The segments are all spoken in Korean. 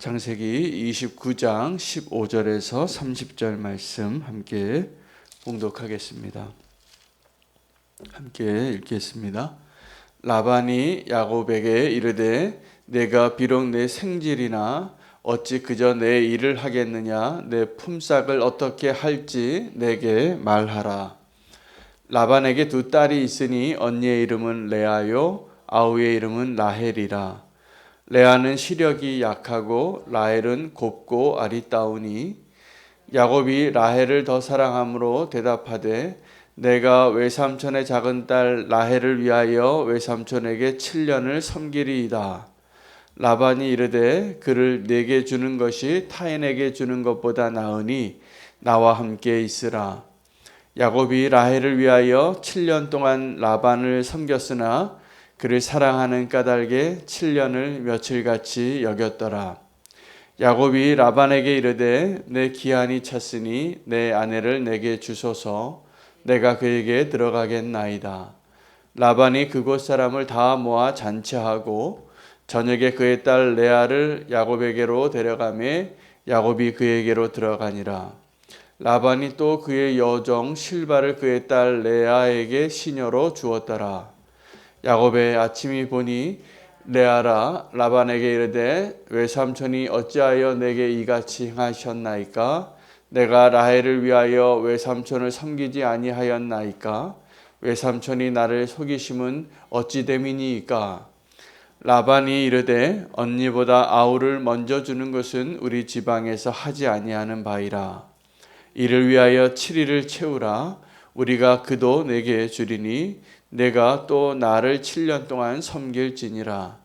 창세기 29장 15절에서 30절 말씀 함께 봉독하겠습니다. 함께 읽겠습니다. 라반이 야곱에게 이르되 내가 비록 내 생질이나 어찌 그저 내 일을 하겠느냐, 내 품삯을 어떻게 할지 내게 말하라. 라반에게 두 딸이 있으니 언니의 이름은 레아요 아우의 이름은 라헬이라. 레아는 시력이 약하고 라헬은 곱고 아리따우니 야곱이 라헬을 더 사랑함으로 대답하되 내가 외삼촌의 작은 딸 라헬을 위하여 외삼촌에게 7년을 섬기리이다. 라반이 이르되 그를 내게 주는 것이 타인에게 주는 것보다 나으니 나와 함께 있으라. 야곱이 라헬을 위하여 7년 동안 라반을 섬겼으나 그를 사랑하는 까닭에 7년을 며칠같이 여겼더라. 야곱이 라반에게 이르되 내 기한이 찼으니 내 아내를 내게 주소서. 내가 그에게 들어가겠나이다. 라반이 그곳 사람을 다 모아 잔치하고 저녁에 그의 딸 레아를 야곱에게로 데려가매 야곱이 그에게로 들어가니라. 라반이 또 그의 여종 실바를 그의 딸 레아에게 시녀로 주었더라. 야곱의 아침이 보니 레아라 라반에게 이르되 외삼촌이 어찌하여 내게 이같이 행하셨나이까? 내가 라헬을 위하여 외삼촌을 섬기지 아니하였나이까? 외삼촌이 나를 속이심은 어찌 됨이니이까? 라반이 이르되 언니보다 아우를 먼저 주는 것은 우리 지방에서 하지 아니하는 바이라. 이를 위하여 7일을 채우라. 우리가 그도 내게 주리니 내가 또 나를 7년 동안 섬길지니라.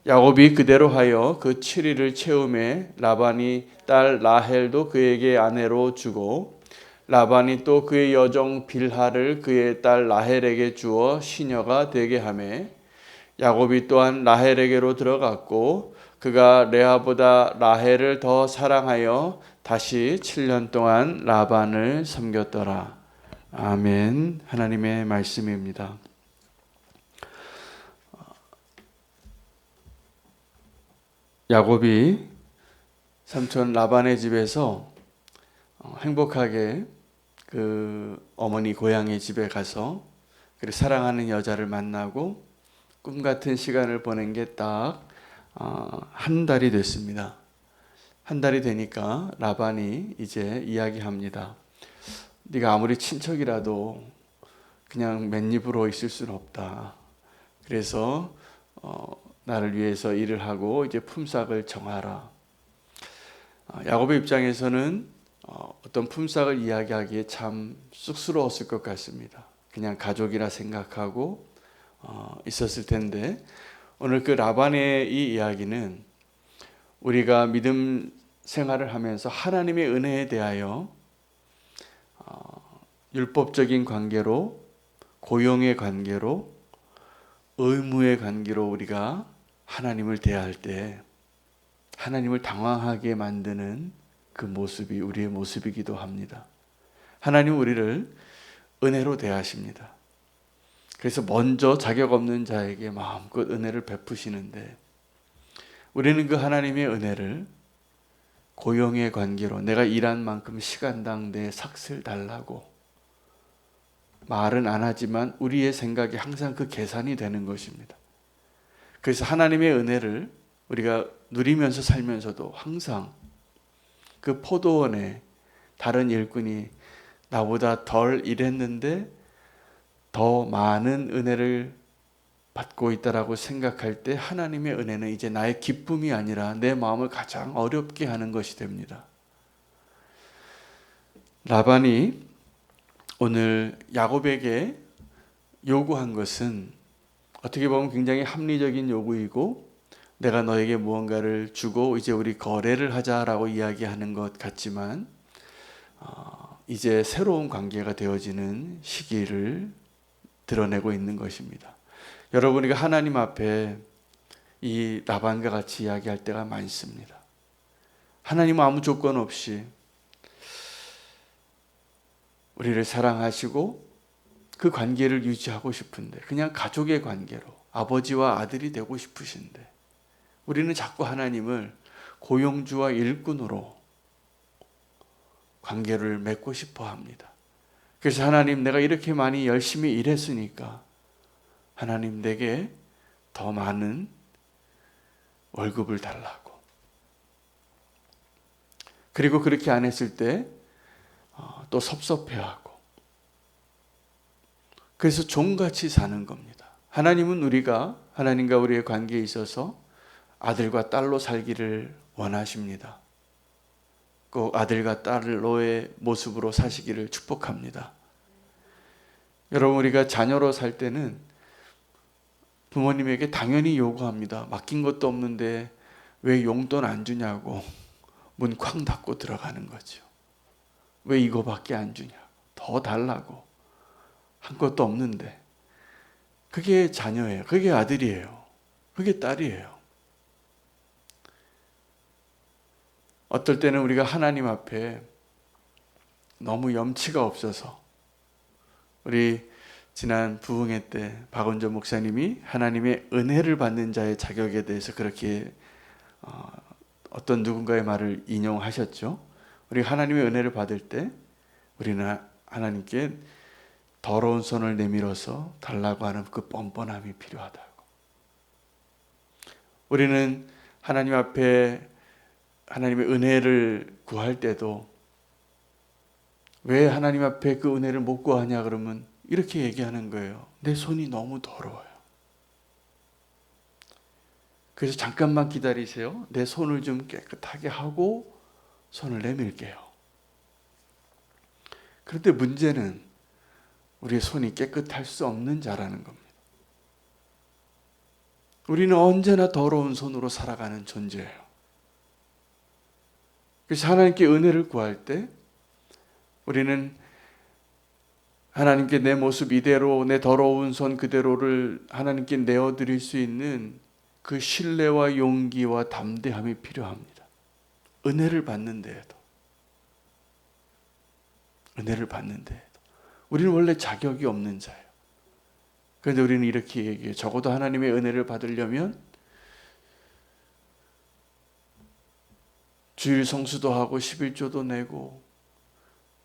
야곱이 그대로 하여 그 7일을 채우매 라반이 딸 라헬도 그에게 아내로 주고 라반이 또 그의 여종 빌하를 그의 딸 라헬에게 주어 시녀가 되게 하매 야곱이 또한 라헬에게로 들어갔고 그가 레아보다 라헬을 더 사랑하여 다시 7년 동안 라반을 섬겼더라. 아멘. 하나님의 말씀입니다. 야곱이 삼촌 라반의 집에서 행복하게 그 어머니 고향의 집에 가서 그리고 사랑하는 여자를 만나고 꿈 같은 시간을 보낸 게 딱 한 달이 됐습니다. 한 달이 되니까 라반이 이제 이야기합니다. 네가 아무리 친척이라도 그냥 맨입으로 있을 수는 없다. 그래서 나를 위해서 일을 하고 이제 품삯을 정하라. 야곱의 입장에서는 어떤 품삯을 이야기하기에 참 쑥스러웠을 것 같습니다. 그냥 가족이라 생각하고 있었을 텐데 오늘 그 라반의 이 이야기는 우리가 믿음 생활을 하면서 하나님의 은혜에 대하여 율법적인 관계로, 고용의 관계로, 의무의 관계로 우리가 하나님을 대할 때 하나님을 당황하게 만드는 그 모습이 우리의 모습이기도 합니다. 하나님은 우리를 은혜로 대하십니다. 그래서 먼저 자격 없는 자에게 마음껏 은혜를 베푸시는데 우리는 그 하나님의 은혜를 고용의 관계로 내가 일한 만큼 시간당 내 삭슬 달라고 말은 안 하지만 우리의 생각에 항상 그 계산이 되는 것입니다. 그래서 하나님의 은혜를 우리가 누리면서 살면서도 항상 그 포도원에 다른 일꾼이 나보다 덜 일했는데 더 많은 은혜를 받고 있다라고 생각할 때 하나님의 은혜는 이제 나의 기쁨이 아니라 내 마음을 가장 어렵게 하는 것이 됩니다. 라반이 오늘 야곱에게 요구한 것은 어떻게 보면 굉장히 합리적인 요구이고 내가 너에게 무언가를 주고 이제 우리 거래를 하자라고 이야기하는 것 같지만 이제 새로운 관계가 되어지는 시기를 드러내고 있는 것입니다. 여러분, 우리가 하나님 앞에 이 라반과 같이 이야기할 때가 많습니다. 하나님은 아무 조건 없이 우리를 사랑하시고 그 관계를 유지하고 싶은데 그냥 가족의 관계로 아버지와 아들이 되고 싶으신데 우리는 자꾸 하나님을 고용주와 일꾼으로 관계를 맺고 싶어 합니다. 그래서 하나님, 내가 이렇게 많이 열심히 일했으니까 하나님 내게 더 많은 월급을 달라고. 그리고 그렇게 안 했을 때 또 섭섭해하고. 그래서 종같이 사는 겁니다. 하나님은 우리가 하나님과 우리의 관계에 있어서 아들과 딸로 살기를 원하십니다. 꼭 아들과 딸로의 모습으로 사시기를 축복합니다. 여러분, 우리가 자녀로 살 때는 부모님에게 당연히 요구합니다. 맡긴 것도 없는데 왜 용돈 안 주냐고 문 쾅 닫고 들어가는 거죠. 왜 이거밖에 안 주냐고, 더 달라고, 한 것도 없는데. 그게 자녀예요. 그게 아들이에요. 그게 딸이에요. 어떨 때는 우리가 하나님 앞에 너무 염치가 없어서, 우리 지난 부흥회 때 박원조 목사님이 하나님의 은혜를 받는 자의 자격에 대해서 그렇게 어떤 누군가의 말을 인용하셨죠. 우리가 하나님의 은혜를 받을 때 우리는 하나님께 더러운 손을 내밀어서 달라고 하는 그 뻔뻔함이 필요하다고. 우리는 하나님 앞에 하나님의 은혜를 구할 때도 왜 하나님 앞에 그 은혜를 못 구하냐 그러면 이렇게 얘기하는 거예요. 내 손이 너무 더러워요. 그래서 잠깐만 기다리세요. 내 손을 좀 깨끗하게 하고 손을 내밀게요. 그런데 문제는 우리의 손이 깨끗할 수 없는 자라는 겁니다. 우리는 언제나 더러운 손으로 살아가는 존재예요. 그래서 하나님께 은혜를 구할 때 우리는 하나님께 내 모습 이대로, 내 더러운 손 그대로를 하나님께 내어드릴 수 있는 그 신뢰와 용기와 담대함이 필요합니다. 은혜를 받는 데에도. 은혜를 받는 데에도. 우리는 원래 자격이 없는 자예요. 그런데 우리는 이렇게 얘기해요. 적어도 하나님의 은혜를 받으려면 주일 성수도 하고 11조도 내고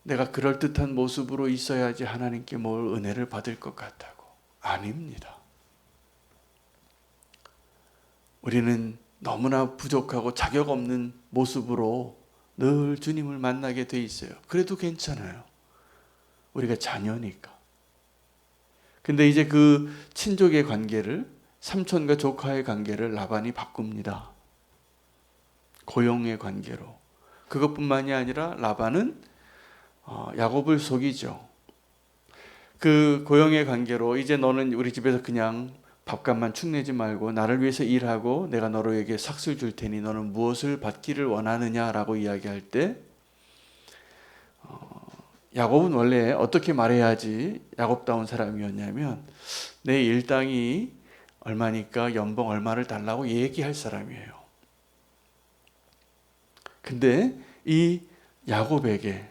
내가 그럴듯한 모습으로 있어야지 하나님께 뭘 은혜를 받을 것 같다고. 아닙니다. 우리는 너무나 부족하고 자격 없는 모습으로 늘 주님을 만나게 돼 있어요. 그래도 괜찮아요. 우리가 자녀니까. 근데 이제 그 친족의 관계를, 삼촌과 조카의 관계를 라반이 바꿉니다. 고용의 관계로. 그것뿐만이 아니라 라반은 야곱을 속이죠. 그 고용의 관계로 이제 너는 우리 집에서 그냥 밥값만 축내지 말고 나를 위해서 일하고 내가 너로에게 삭슬 줄 테니 너는 무엇을 받기를 원하느냐라고 이야기할 때 야곱은 원래 어떻게 말해야지 야곱다운 사람이었냐면 내 일당이 얼마니까 연봉 얼마를 달라고 얘기할 사람이에요. 근데 이 야곱에게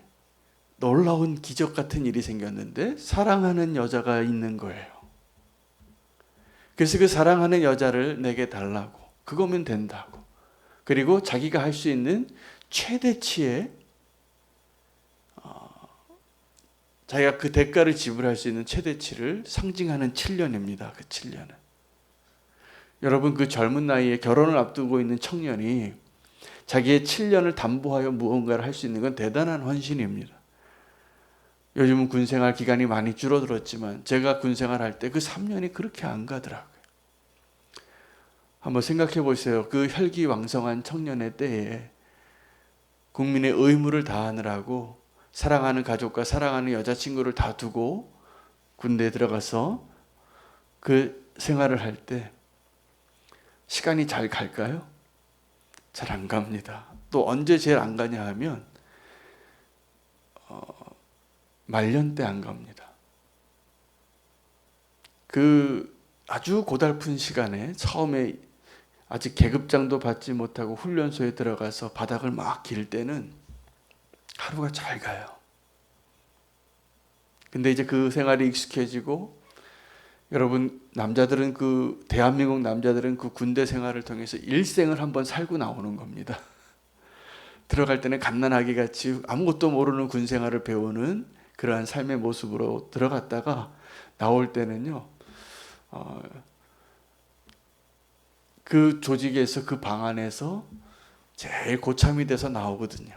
놀라운 기적 같은 일이 생겼는데 사랑하는 여자가 있는 거예요. 그래서 그 사랑하는 여자를 내게 달라고, 그거면 된다고. 그리고 자기가 할 수 있는 최대치의 자기가 그 대가를 지불할 수 있는 최대치를 상징하는 7년입니다. 그 7년은. 여러분, 그 젊은 나이에 결혼을 앞두고 있는 청년이 자기의 7년을 담보하여 무언가를 할 수 있는 건 대단한 헌신입니다. 요즘은 군생활 기간이 많이 줄어들었지만 제가 군생활 할 때 그 3년이 그렇게 안 가더라고요. 한번 생각해 보세요. 그 혈기왕성한 청년의 때에 국민의 의무를 다하느라고 사랑하는 가족과 사랑하는 여자친구를 다 두고 군대에 들어가서 그 생활을 할 때 시간이 잘 갈까요? 잘 안 갑니다. 또 언제 제일 안 가냐 하면 말년 때 안 갑니다. 그 아주 고달픈 시간에 처음에 아직 계급장도 받지 못하고 훈련소에 들어가서 바닥을 막 길 때는 하루가 잘 가요. 근데 이제 그 생활이 익숙해지고 여러분, 대한민국 남자들은 그 군대 생활을 통해서 일생을 한번 살고 나오는 겁니다. 들어갈 때는 갓난아기 같이 아무것도 모르는 군 생활을 배우는 그러한 삶의 모습으로 들어갔다가 나올 때는요, 그 조직에서 그 방 안에서 제일 고참이 돼서 나오거든요.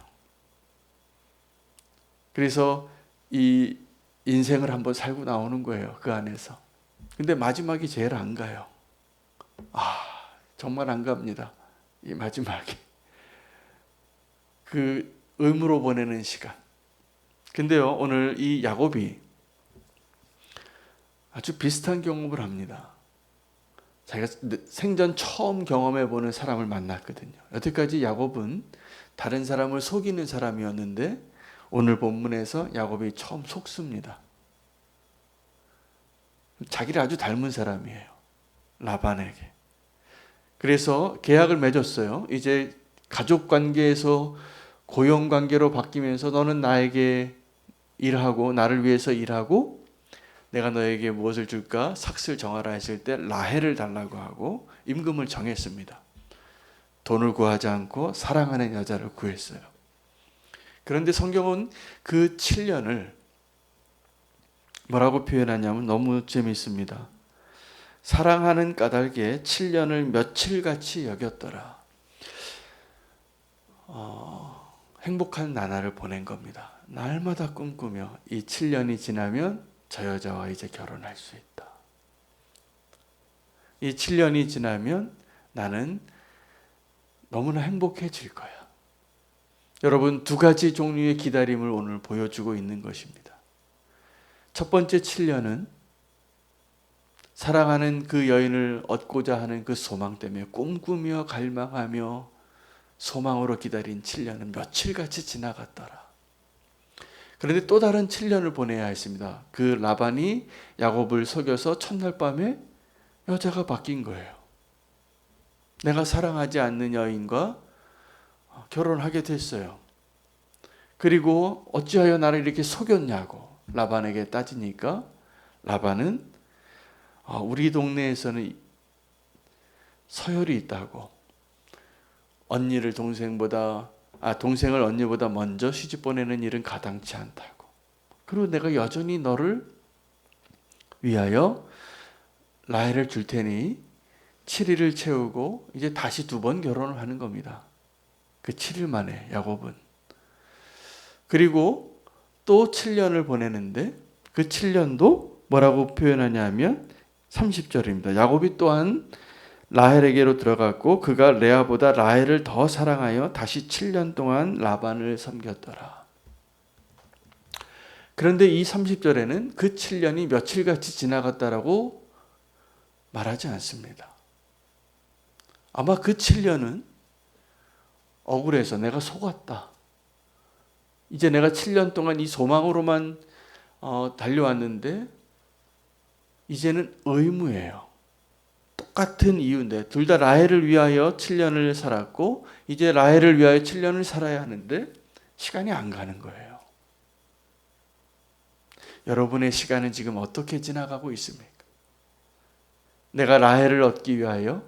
그래서 이 인생을 한번 살고 나오는 거예요, 그 안에서. 근데 마지막이 제일 안 가요. 정말 안 갑니다. 이 마지막이. 그 의무로 보내는 시간. 근데요, 오늘 이 야곱이 아주 비슷한 경험을 합니다. 자기가 생전 처음 경험해보는 사람을 만났거든요. 여태까지 야곱은 다른 사람을 속이는 사람이었는데 오늘 본문에서 야곱이 처음 속습니다. 자기를 아주 닮은 사람이에요, 라반에게. 그래서 계약을 맺었어요. 이제 가족 관계에서 고용 관계로 바뀌면서 너는 나에게 일하고 나를 위해서 일하고 내가 너에게 무엇을 줄까? 삭슬 정하라 했을 때 라헬을 달라고 하고 임금을 정했습니다. 돈을 구하지 않고 사랑하는 여자를 구했어요. 그런데 성경은 그 7년을 뭐라고 표현하냐면 너무 재미있습니다. 사랑하는 까닭에 7년을 며칠같이 여겼더라. 행복한 나날을 보낸 겁니다. 날마다 꿈꾸며 이 7년이 지나면 저 여자와 이제 결혼할 수 있다. 이 7년이 지나면 나는 너무나 행복해질 거야. 여러분, 두 가지 종류의 기다림을 오늘 보여주고 있는 것입니다. 첫 번째 7년은 사랑하는 그 여인을 얻고자 하는 그 소망 때문에 꿈꾸며 갈망하며 소망으로 기다린 7년은 며칠같이 지나갔더라. 그런데 또 다른 7년을 보내야 했습니다. 그 라반이 야곱을 속여서 첫날 밤에 여자가 바뀐 거예요. 내가 사랑하지 않는 여인과 결혼하게 됐어요. 그리고 어찌하여 나를 이렇게 속였냐고 라반에게 따지니까 라반은 우리 동네에서는 서열이 있다고. 동생을 언니보다 먼저 시집 보내는 일은 가당치 않다고. 그리고 내가 여전히 너를 위하여 라헬을 줄 테니 7일을 채우고 이제 다시 2번 결혼을 하는 겁니다. 그 7일 만에 야곱은. 그리고 또 7년을 보내는데 그 7년도 뭐라고 표현하냐면 30절입니다. 야곱이 또한 라헬에게로 들어갔고 그가 레아보다 라헬을 더 사랑하여 다시 7년 동안 라반을 섬겼더라. 그런데 이 30절에는 그 7년이 며칠같이 지나갔다라고 말하지 않습니다. 아마 그 7년은 억울해서 내가 속았다. 이제 내가 7년 동안 이 소망으로만 달려왔는데 이제는 의무예요. 똑같은 이유인데 둘 다 라헬을 위하여 7년을 살았고 이제 라헬을 위하여 7년을 살아야 하는데 시간이 안 가는 거예요. 여러분의 시간은 지금 어떻게 지나가고 있습니까? 내가 라헬을 얻기 위하여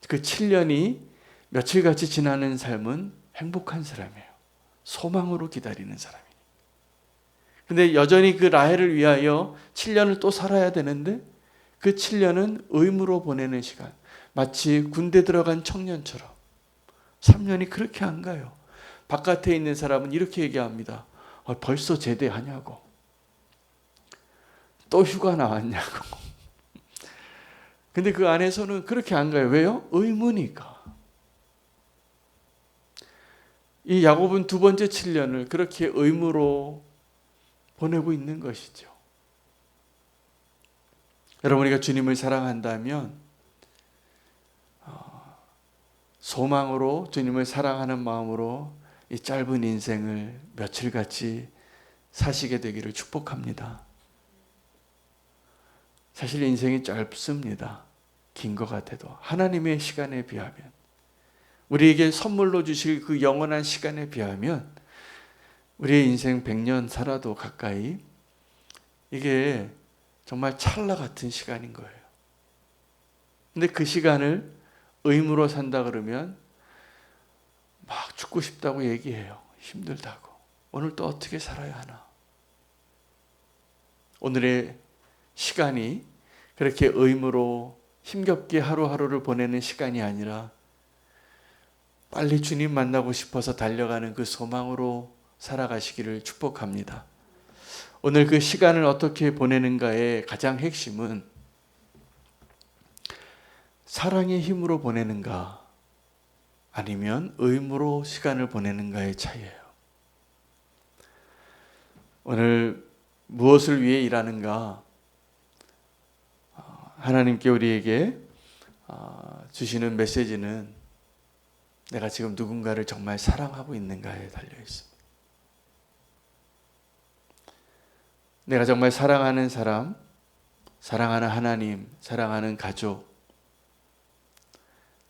그 7년이 며칠같이 지나는 삶은 행복한 사람이에요. 소망으로 기다리는 사람이에요. 근데 여전히 그 라헬을 위하여 7년을 또 살아야 되는데 그 7년은 의무로 보내는 시간. 마치 군대 들어간 청년처럼 3년이 그렇게 안 가요. 바깥에 있는 사람은 이렇게 얘기합니다. 벌써 제대하냐고. 또 휴가 나왔냐고. 근데 그 안에서는 그렇게 안 가요. 왜요? 의무니까. 이 야곱은 2번째 7년을 그렇게 의무로 보내고 있는 것이죠. 여러분, 우리가 주님을 사랑한다면 소망으로 주님을 사랑하는 마음으로 이 짧은 인생을 며칠같이 사시게 되기를 축복합니다. 사실 인생이 짧습니다. 긴 것 같아도 하나님의 시간에 비하면, 우리에게 선물로 주실 그 영원한 시간에 비하면 우리의 인생 100년 살아도 가까이 이게 정말 찰나 같은 시간인 거예요. 근데 그 시간을 의무로 산다 그러면 막 죽고 싶다고 얘기해요. 힘들다고. 오늘 또 어떻게 살아야 하나? 오늘의 시간이 그렇게 의무로 힘겹게 하루하루를 보내는 시간이 아니라 빨리 주님 만나고 싶어서 달려가는 그 소망으로 살아가시기를 축복합니다. 오늘 그 시간을 어떻게 보내는가의 가장 핵심은 사랑의 힘으로 보내는가 아니면 의무로 시간을 보내는가의 차이예요. 오늘 무엇을 위해 일하는가? 하나님께 우리에게 주시는 메시지는 내가 지금 누군가를 정말 사랑하고 있는가에 달려 있습니다. 내가 정말 사랑하는 사람, 사랑하는 하나님, 사랑하는 가족,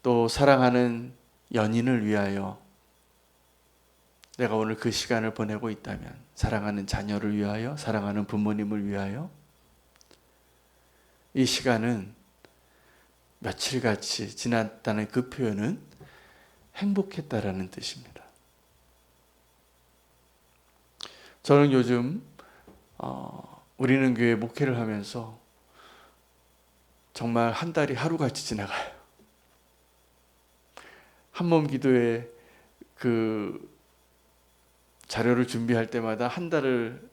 또 사랑하는 연인을 위하여 내가 오늘 그 시간을 보내고 있다면, 사랑하는 자녀를 위하여, 사랑하는 부모님을 위하여 이 시간은 며칠같이 지났다는 그 표현은 행복했다라는 뜻입니다. 저는 요즘 우리는 교회 목회를 하면서 정말 한 달이 하루같이 지나가요. 한몸 기도에 그 자료를 준비할 때마다 한 달을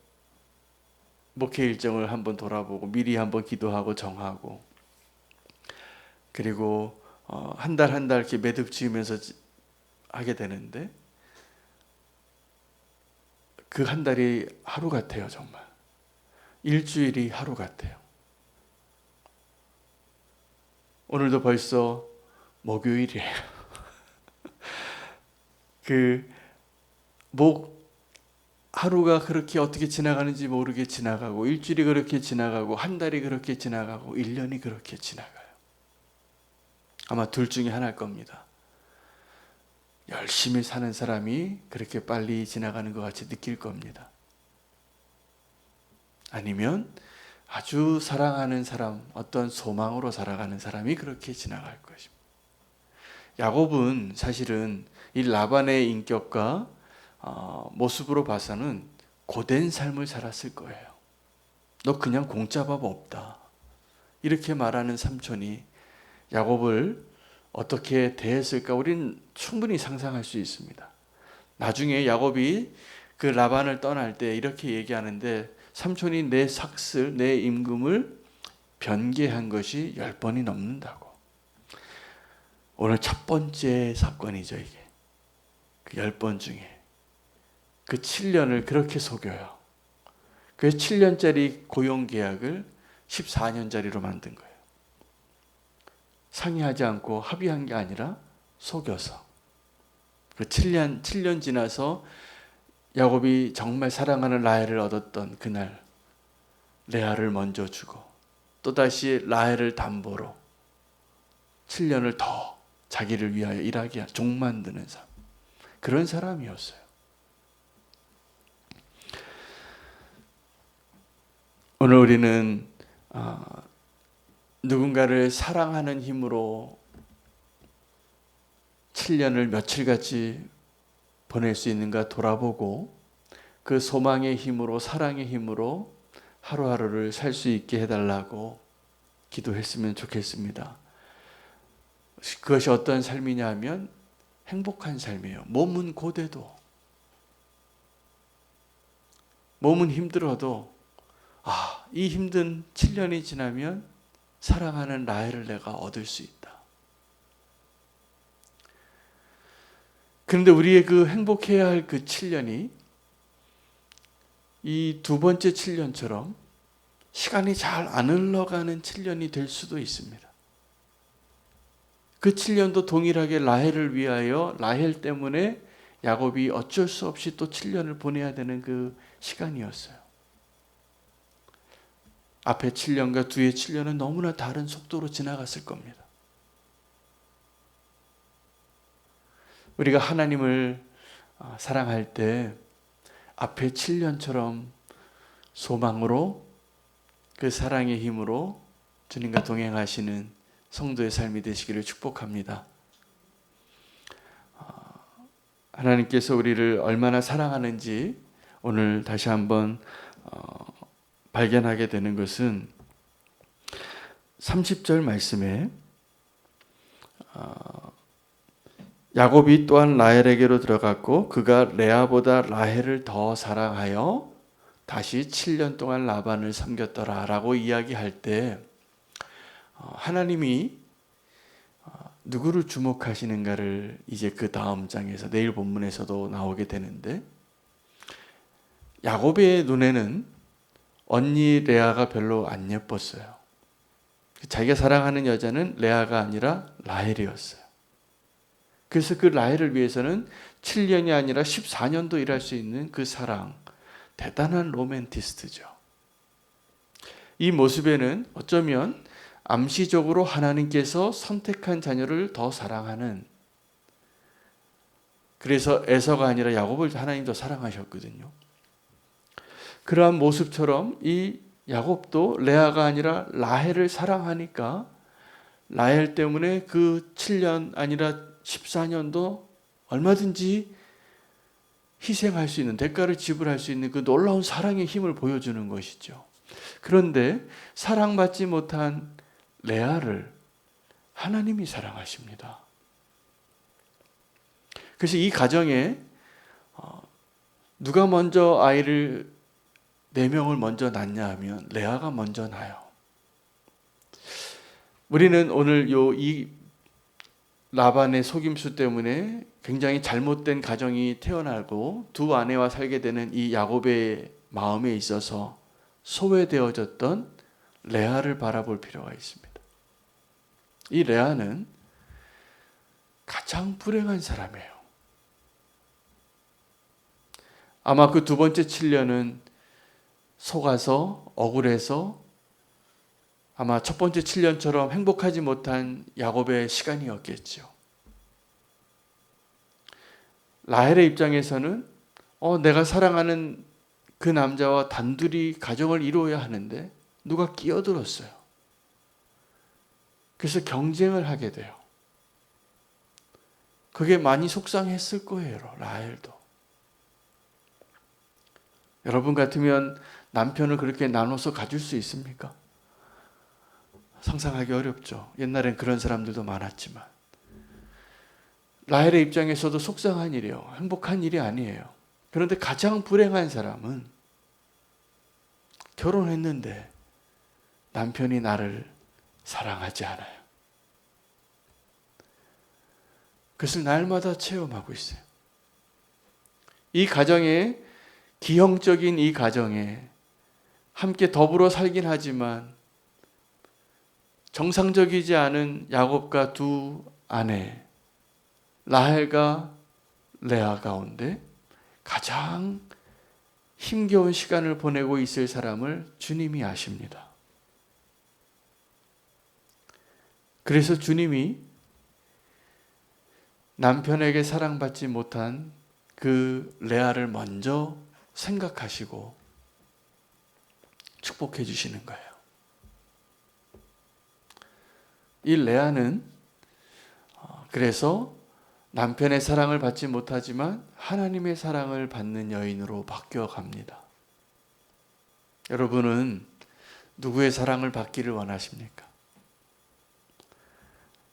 목회 일정을 한번 돌아보고 미리 한번 기도하고 정하고, 그리고 한 달 한 달 이렇게 매듭 지으면서 하게 되는데 그 한 달이 하루 같아요. 정말 일주일이 하루 같아요. 오늘도 벌써 목요일이에요. 하루가 그렇게 어떻게 지나가는지 모르게 지나가고, 일주일이 그렇게 지나가고, 한 달이 그렇게 지나가고, 1년이 그렇게 지나가요. 아마 둘 중에 하나일 겁니다. 열심히 사는 사람이 그렇게 빨리 지나가는 것 같이 느낄 겁니다. 아니면 아주 사랑하는 사람, 어떤 소망으로 살아가는 사람이 그렇게 지나갈 것입니다. 야곱은 사실은 이 라반의 인격과 모습으로 봐서는 고된 삶을 살았을 거예요. 너 그냥 공짜 밥 없다, 이렇게 말하는 삼촌이 야곱을 어떻게 대했을까 우리는 충분히 상상할 수 있습니다. 나중에 야곱이 그 라반을 떠날 때 이렇게 얘기하는데, 삼촌이 내 삭슬, 내 임금을 변개한 것이 10번이 넘는다고. 오늘 첫 번째 사건이죠. 이게 그 10번 중에 그 7년을 그렇게 속여요. 그 7년짜리 고용계약을 14년짜리로 만든 거예요. 상의하지 않고 합의한 게 아니라 속여서. 그 7년 지나서 야곱이 정말 사랑하는 라헬을 얻었던 그날 레아를 먼저 주고, 또다시 라헬을 담보로 7년을 더 자기를 위하여 일하게 종 만드는 삶, 그런 사람이었어요. 오늘 우리는 누군가를 사랑하는 힘으로 7년을 며칠같이 보낼 수 있는가 돌아보고, 그 소망의 힘으로, 사랑의 힘으로 하루하루를 살 수 있게 해달라고 기도했으면 좋겠습니다. 그것이 어떤 삶이냐 하면 행복한 삶이에요. 몸은 고돼도, 몸은 힘들어도 이 힘든 7년이 지나면 사랑하는 라헬을 내가 얻을 수 있다. 그런데 우리의 그 행복해야 할 그 7년이 이 두 번째 7년처럼 시간이 잘 안 흘러가는 7년이 될 수도 있습니다. 그 7년도 동일하게 라헬을 위하여, 라헬 때문에 야곱이 어쩔 수 없이 또 7년을 보내야 되는 그 시간이었어요. 앞에 7년과 뒤에 7년은 너무나 다른 속도로 지나갔을 겁니다. 우리가 하나님을 사랑할 때 앞에 7년처럼 소망으로, 그 사랑의 힘으로 주님과 동행하시는 성도의 삶이 되시기를 축복합니다. 하나님께서 우리를 얼마나 사랑하는지 오늘 다시 한번 발견하게 되는 것은 30절 말씀에 야곱이 또한 라헬에게로 들어갔고 그가 레아보다 라헬을 더 사랑하여 다시 7년 동안 라반을 섬겼더라 라고 이야기할 때 하나님이 누구를 주목하시는가를 이제 그 다음 장에서 내일 본문에서도 나오게 되는데, 야곱의 눈에는 언니 레아가 별로 안 예뻤어요. 자기가 사랑하는 여자는 레아가 아니라 라헬이었어요. 그래서 그 라헬을 위해서는 7년이 아니라 14년도 일할 수 있는 그 사랑, 대단한 로맨티스트죠. 이 모습에는 어쩌면 암시적으로 하나님께서 선택한 자녀를 더 사랑하는, 그래서 에서가 아니라 야곱을 하나님도 사랑하셨거든요. 그러한 모습처럼 이 야곱도 레아가 아니라 라헬을 사랑하니까 라헬 때문에 그 7년 아니라 14년도 얼마든지 희생할 수 있는, 대가를 지불할 수 있는 그 놀라운 사랑의 힘을 보여주는 것이죠. 그런데 사랑받지 못한 레아를 하나님이 사랑하십니다. 그래서 이 가정에 누가 먼저 아이를 4명을 먼저 낳냐 하면 레아가 먼저 낳아요. 우리는 오늘 이 라반의 속임수 때문에 굉장히 잘못된 가정이 태어나고 두 아내와 살게 되는 이 야곱의 마음에 있어서 소외되어졌던 레아를 바라볼 필요가 있습니다. 이 레아는 가장 불행한 사람이에요. 아마 그 두 번째 7년은 속아서 억울해서 아마 첫 번째 7년처럼 행복하지 못한 야곱의 시간이었겠죠. 라헬의 입장에서는 내가 사랑하는 그 남자와 단둘이 가정을 이루어야 하는데 누가 끼어들었어요. 그래서 경쟁을 하게 돼요. 그게 많이 속상했을 거예요, 라헬도. 여러분 같으면 남편을 그렇게 나눠서 가질 수 있습니까? 상상하기 어렵죠. 옛날엔 그런 사람들도 많았지만. 라헬의 입장에서도 속상한 일이에요. 행복한 일이 아니에요. 그런데 가장 불행한 사람은 결혼했는데 남편이 나를 사랑하지 않아요. 그것을 날마다 체험하고 있어요. 이 가정에, 기형적인 이 가정에 함께 더불어 살긴 하지만 정상적이지 않은 야곱과 두 아내 라헬과 레아 가운데 가장 힘겨운 시간을 보내고 있을 사람을 주님이 아십니다. 그래서 주님이 남편에게 사랑받지 못한 그 레아를 먼저 생각하시고 축복해 주시는 거예요. 이 레아는 그래서 남편의 사랑을 받지 못하지만 하나님의 사랑을 받는 여인으로 바뀌어 갑니다. 여러분은 누구의 사랑을 받기를 원하십니까?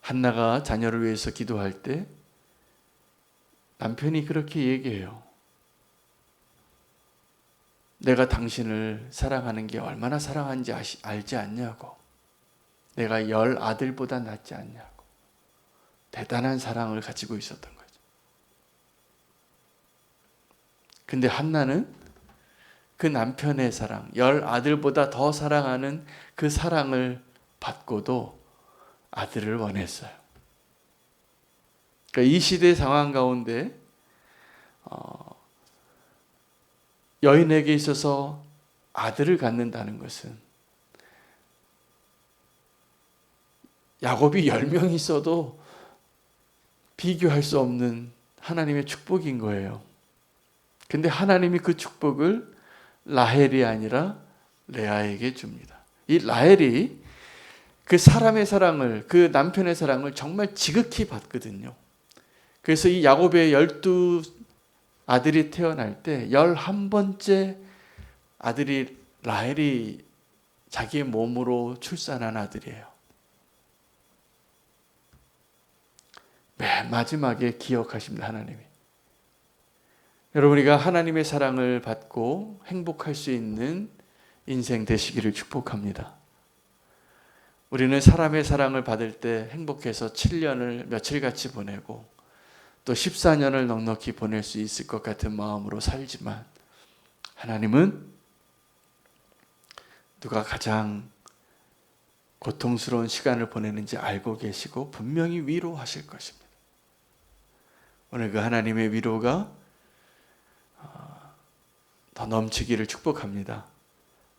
한나가 자녀를 위해서 기도할 때 남편이 그렇게 얘기해요. 내가 당신을 사랑하는 게 얼마나 사랑한지 알지 않냐고. 내가 10 아들보다 낫지 않냐고. 대단한 사랑을 가지고 있었던 거죠. 근데 한나는 그 남편의 사랑, 10 아들보다 더 사랑하는 그 사랑을 받고도 아들을 원했어요. 그러니까 이 시대의 상황 가운데 여인에게 있어서 아들을 갖는다는 것은 야곱이 10명 있어도 비교할 수 없는 하나님의 축복인 거예요. 근데 하나님이 그 축복을 라헬이 아니라 레아에게 줍니다. 이 라헬이 그 사람의 사랑을, 그 남편의 사랑을 정말 지극히 받거든요. 그래서 이 야곱의 12 아들이 태어날 때 11번째 아들이 라헬이 자기의 몸으로 출산한 아들이에요. 맨 마지막에 기억하십니다, 하나님이. 여러분, 우리가 하나님의 사랑을 받고 행복할 수 있는 인생 되시기를 축복합니다. 우리는 사람의 사랑을 받을 때 행복해서 7년을 며칠같이 보내고 또 14년을 넉넉히 보낼 수 있을 것 같은 마음으로 살지만, 하나님은 누가 가장 고통스러운 시간을 보내는지 알고 계시고 분명히 위로하실 것입니다. 오늘 그 하나님의 위로가 더 넘치기를 축복합니다.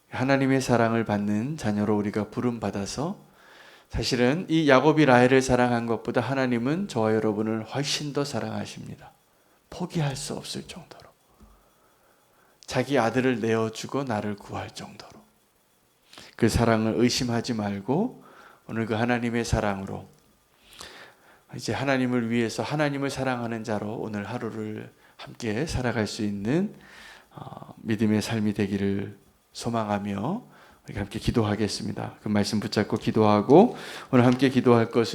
하나님의 사랑을 받는 자녀로 우리가 부름받아서, 사실은 이 야곱이 라헬을 사랑한 것보다 하나님은 저와 여러분을 훨씬 더 사랑하십니다. 포기할 수 없을 정도로, 자기 아들을 내어주고 나를 구할 정도로. 그 사랑을 의심하지 말고 오늘 그 하나님의 사랑으로 이제 하나님을 위해서 하나님을 사랑하는 자로 오늘 하루를 함께 살아갈 수 있는 믿음의 삶이 되기를 소망하며 우리가 함께 기도하겠습니다. 그 말씀 붙잡고 기도하고, 오늘 함께 기도할 것은